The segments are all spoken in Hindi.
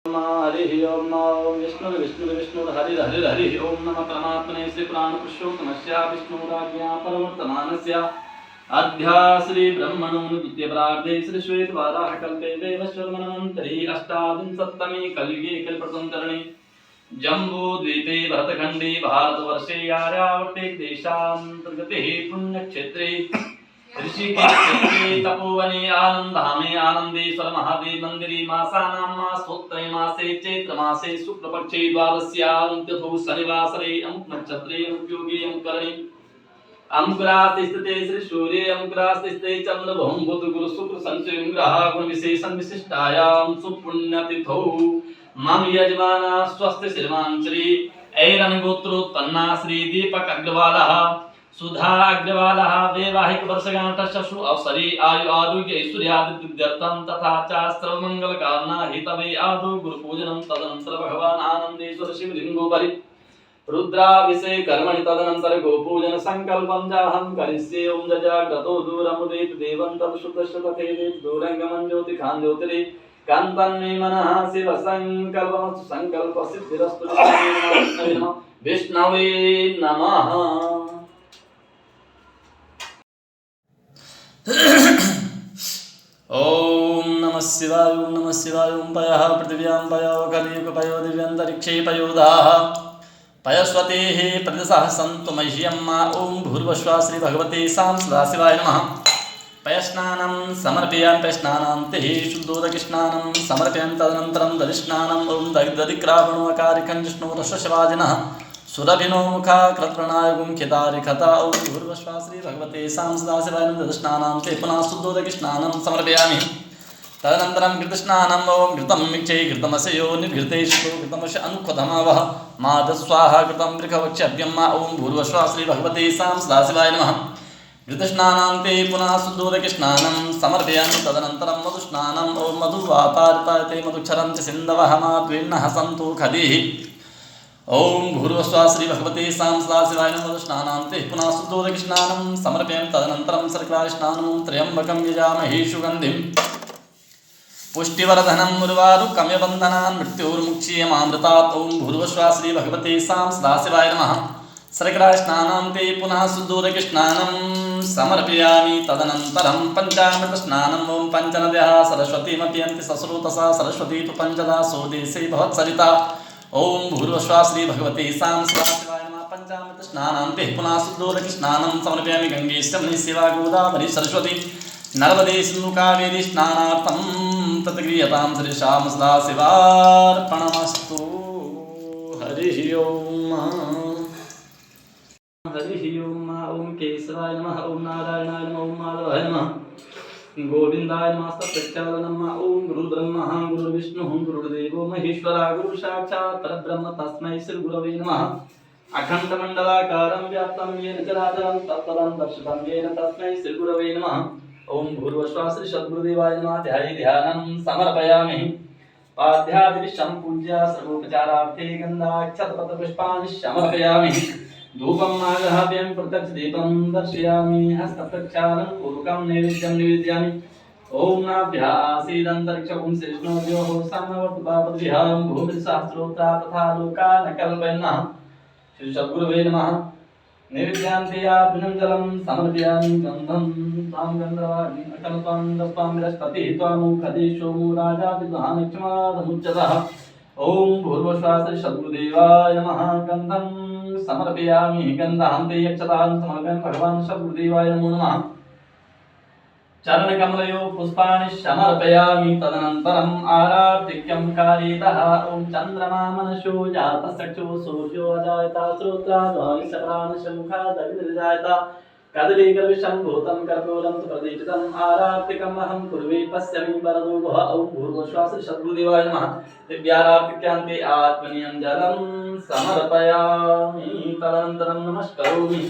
हरि ओम नमो विष्णु हरि हरि हरि ओम नमः परमात्मने श्री पुराण पुरुषोत्तमस्य विष्णुराज्ञा परवर्तमानस्य अध्या श्री ब्रह्मणोनुद्य प्रार्थे श्री श्वेत वाराह कल्पे देवश्वर्मन्वन्तरी अष्टाविंशत्तमे कलियुगे कल्पतरुणे जम्बू द्वीपे भरतखण्डे भारतवर्षे आर्यावर्ते देशान्तर्गते पुण्यक्षेत्रे ऋषिकेशे तपोवने आनन्दामे आनन्देश्वर महादेव मंदिरे मासानां मासोत्तरे मासे चैत्र मासे शुक्लपक्षे द्वादश्यान्त्यथो शनिवासरे अमुक नक्षत्रे अमुकयोगे अमुकरणे अमुकरास्ते स्थिते श्री सूर्ये अमुकरास्ते स्थिते चंद्र भौम बुध गुरु शुक्र संचय ग्रह गुण विशेषण विशिष्टायां सुपुण्यतिथौ मम यजमाना स्वस्ति श्रीमान श्री ऐरन गोत्रोत्पन्ना श्री दीपक अग्रवालः सुधा अग्रवालः वैवाहिक वर्षगांठ शशु अवसरी आयु आरोग्य ऐश्वर्यादित्यर्थम तथा च सर्वमंगल कामना हेतवे आदौ गुरु पूजनम तदनंतर भगवान आनंदेश्वर शिवलिंगोपरि रुद्राभिषेक कर्मणि तदनंतर गोपूजन संकल्पं जाहं करिष्ये ओम जजाग्रतो दूरमुदेत देवं तव सुतश्रुतथेदेत दूरंगमं ज्योतिखां ज्योतिरे कांतन्मे मनः शिव संकल्पमस्तु संकल्प सिद्धिरस्तु विष्णवे नमः। ओम नमः शिवाय ओम पयः पृथिव्यां पयो कलियुग पयो दिव्यन्तरिक्षे पयोदाः पयस्वतेः प्रतिशः सन्तु मह्यं ओम भूर्भुवः श्री भगवते सां सदाशिवाय नमः। पयस्नानं समर्पयामि पयस्नानान्ते शुद्धोदकस्नानं समर्पयामि तदनन्तरं दधिस्नानं ओम दधिक्रावणोऽकारिकं जिष्णुरश्वशवाजिनः सुरभिनो मुखा कृतप्रणायगुं खितारिखता ओम भूर्भुवः श्री भगवते सां सदाशिवाय नमः। दधिस्नानान्ते पुनः शुद्धोदकस्नानं समर्पयामि तदनन्तरं घृतस्नानं ओम घृतं मिक्षे घृतमस्य निर्घृतेषु घृतमस्य अनुक्वधमावः मादस्वाहा घृतं वृखवक्षभ्यं ओम भूर्भुवः श्री भगवते सां सदाशिवाय नमः। घृतस्नानान्ते पुनः शुद्धोदकस्नानं समर्पयामि तदनन्तरं मधुस्नानं ओम मधुवातारितायते मधुक्षरं च सिन्धवः माद्विन्नः सन्तु खदिः ओम भूर्भुवः श्री भगवते सां सदाशिवाय नमः। मधुस्नानान्ते पुनः शुद्धोदकस्नानं समर्पयामि तदनन्तरं शर्करास्नानं त्र्यम्बकं यजामहे सुगन्धिं पुष्टिवर्धनम् उर्वारुकम्यबन्धनान् मृत्योर्मुक्षीयमामृतात् ओम भूर्भुवः श्री भगवते सां सदाशिवाय नमः। शर्करास्नानान्ते पुनः शुद्धोदकस्नानं समर्पयामि तदनन्तरं पञ्चामृतस्नानं ओम पञ्चनद्यः सरस्वतीमपि सस्रोतसा सरस्वती तु पञ्चदा सोदेशे भवत्सरिता ओम भूर्भुवः श्री भगवते सां सदाशिवाय नमः। पञ्चामृतस्नानान्ते पुनः शुद्धोदकस्नानं समर्पयामि गंगे शमनी शिवा गोदावरी सरस्वती नर्मदे सिन्धु कावेरी स्नानार्थं तत्क्रियतां श्रीशां सदाशिवार्पणमस्तु। हरिः ओम ओम केशवाय नमः ओम नारायणाय नमः ओम माधवाय नमः गोविंदाय नमः प्रत्याल नमः ओम गुरुर्ब्रह्मा गुरुर्विष्णुः गुरुर्देवो महेश्वरः गुरु साक्षात् परब्रह्म तस्मै श्री गुरवे नमः। अखण्डमण्डलाकारं व्याप्तं येन चराचरं तत्पदं दर्शितं येन तस्मै श्री गुरवे नमः। ओम भूर्भुवः श्री सद्गुरुदेवाय नमः। ध्यानं समर्पयामि पाद्यादिविश्वं पूज्य सर्वोपचारार्थे गन्धाक्षतपत्रपुष्पाणि समर्पयामि धूपं आगृह्य प्रत्यक्ष दीपं दर्शयामि हस्तप्रक्षालनं पूर्वकं नैवेद्यं निवेदयामि ओम नाभ्यासीदन्तरिक्षं श्रीष्णोद्योः समवर्तपापद्भिः भूमिसहस्रोत्रा तथा लोकानकल्पयन्नः श्री सद्गुरुवे नमः। नैवेद्यान्तेयार्पिनं जलं समर्पयामि गन्धं तां गन्धर्वाणि अकल्पं दत्त्वां बृहस्पतिः त्वामुखदेशो राजा विद्वानक्षमादमुच्यतः ओम भूर्भुवः श्री सद्गुरुदेवाय नमः। गन्धं समर्पयामि गन्धान्ते यक्षतां समर्पयामि भगवान् सद्गुरुदेवाय नमो नमः। चरणकमलयोः पुष्पाणि समर्पयामि तदनन्तरम् आराधिक्यं कारितः ओम चन्द्रमा मनसो जातः चक्षुः सूर्यो अजायता श्रोत्राद्वायुषप्राणशमुखादग्निर्जायता कदलीगर्भिसम्भूतं कर्पूरं च प्रदीपितम् आराधिकम् अहं कुर्वे पश्यामि वरदो भव ओम भूर्भुवः श्री सद्गुरुदेवाय नमः। दिव्याराधिक्यान्ते आत्मनीयं जलं समर्पयामि तदनन्तरं नमस्करोमि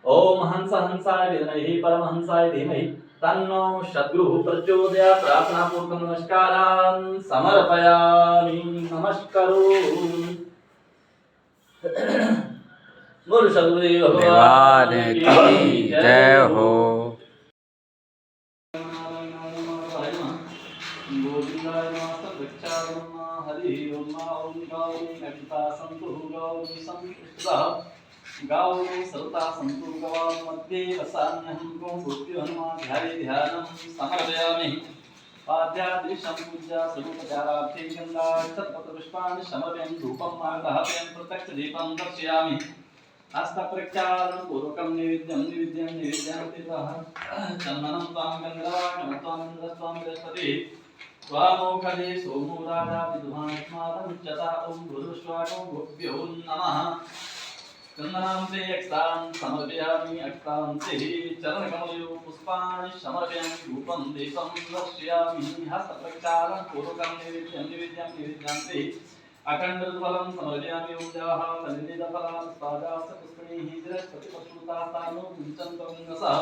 ओम हंस हंसाय विद्महे परमहंसाय धीमहि तन्नो सद्गुरुः प्रचोदयात्। प्रार्थनापूर्वकं नमस्कारान् समर्पयामि नमस्करोमि। बोलो सद्गुरुदेव भगवान की जय हो। गोविंदाय नमः वृक्षाय हरि ओम गौरी नमिता सन्तु गौरी संकृष्टः गौरी सरुता सन्तु गवां मध्ये वसाम्यहं गो भूत्यो हनुमाध्याये ध्यानं समर्पयामि पाद्यादिशं पूज्या स्वरूपचारार्थे गन्धाक्षतपत्रपुष्पाणि समर्पयामि धूपं मार्दहपयं प्रत्यक्षदीपं दर्शयामि हस्तप्रक्षालनं पूर्वकं निवेद्यामि चन्दनं त्वां गन्धर्वाणं त्वां इन्द्रस्त्वां बृहस्पतिः स्वामोखले सोमो राजा विद्वान्मादमुच्यता ॐ गुरुष्वागो गोभ्यो नमः चन्दनान्ते अक्षतां समर्पयामि अक्षतान्ते चरणकमलयो पुष्पाणि समर्पयामि धूपं दीपं दर्शयामि हस्तप्रक्षालनं पूर्वकं निवेद्यामि अखण्डफलं समर्पयामि ऊर्जाः सन्निधिफलास्ताजास्य पुष्पणैः बृहस्पतिपशुतास्तानो मुञ्चन्तं नसः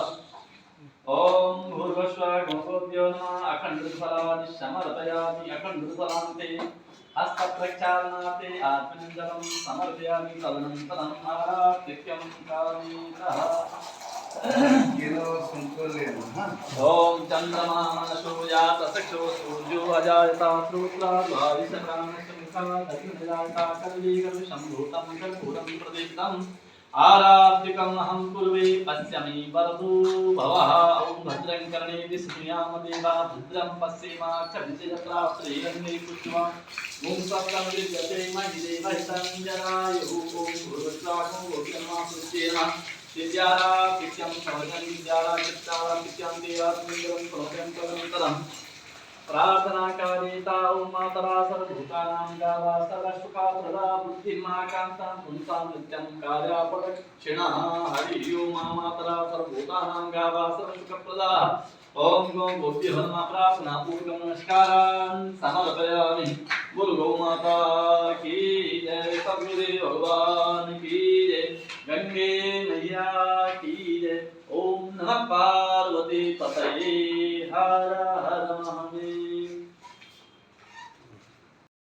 ओम भूर्भुवस्सुवः गणपतयो नमः अखण्डफलानि समर्पयामि अखण्डफलान्ते हस्तप्रक्षालनार्थे आत्मनिर्जलं समर्पयामि तदनन्तरम् आराधिक्यं कारितः ओम चन्द्रमा मनसो जातचक्षो सूर्यो अजायता श्रोत्रा द्वाविशप्राणशङ्का कल्लीकरुशम्भूतं कर्पूरं प्रदीप्तम् आराधिकम् अहं पूर्वे पश्यामि वरदो भवः ॐ भद्रं कर्णेभिः शृणुयाम देवा भद्रं पश्येमाक्षभिषजत्रा श्रीरङ्गे पुष्पा ॐ सप्तं विद्यते मयि देवहितं जरायुः ॐ भूर्भुवस्सुवः गोब्रह्मपुत्रेण विद्यारा पित्यं समर्पयामि विद्यारा चित्तारा पित्यं देवात्मनिर्मलं समर्पयामि तदनन्तरम् प्रार्थना कारिता ओम मातरा सर्वभूतानां गावा सर्वसुखाप्रदा बुद्धिमाकान्तां पुंसां नित्यं कार्यापदक्षिणा हरि ओम मातरा सर्वभूतानां गावा सर्वसुखप्रदा ओम गो गोप्य हनुमा प्रार्थना पूर्वक नमस्कारान् समर्पयामि बोल गौ माता की जय सद्गुरुदेव भगवान की जय गंगे मैया की जय ओम नमः पार्वती पतये हर